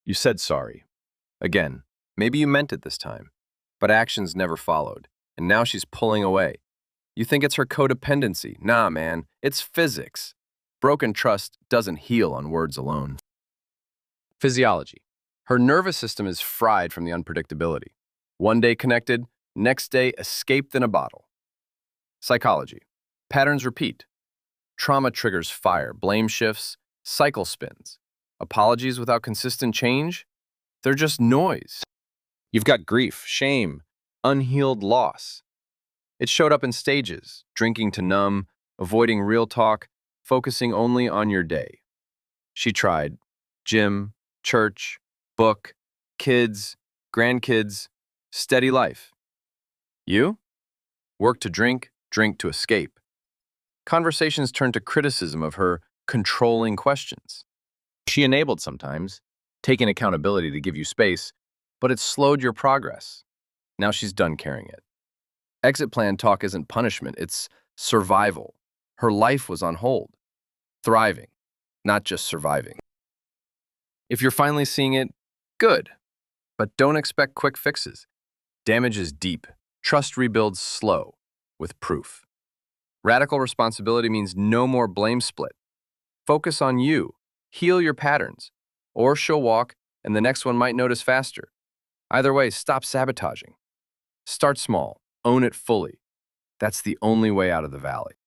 You said sorry. Again, maybe you meant it this time, but actions never followed, and now she's pulling away. You think it's her codependency. Nah, man, it's physics. Broken trust doesn't heal on words alone. Physiology. Her nervous system is fried from the unpredictability. One day connected, next day escaped in a bottle. Psychology. Patterns repeat. Trauma triggers fire, blame shifts, cycle spins. Apologies without consistent change? They're just noise. You've got grief, shame, unhealed loss. It showed up in stages, drinking to numb, avoiding real talk, focusing only on your day. She tried gym, church, book, kids, grandkids, steady life. You? Work to drink, drink to escape. Conversations turned to criticism of her controlling questions. She enabled sometimes, taking accountability to give you space, but it slowed your progress. Now she's done carrying it. Exit plan talk isn't punishment, it's survival. Her life was on hold. Thriving, not just surviving. If you're finally seeing it, good. But don't expect quick fixes. Damage is deep. Trust rebuilds slow, with proof. Radical responsibility means no more blame split. Focus on you. Heal your patterns. Or she'll walk, and the next one might notice faster. Either way, stop sabotaging. Start small. Own it fully. That's the only way out of the valley.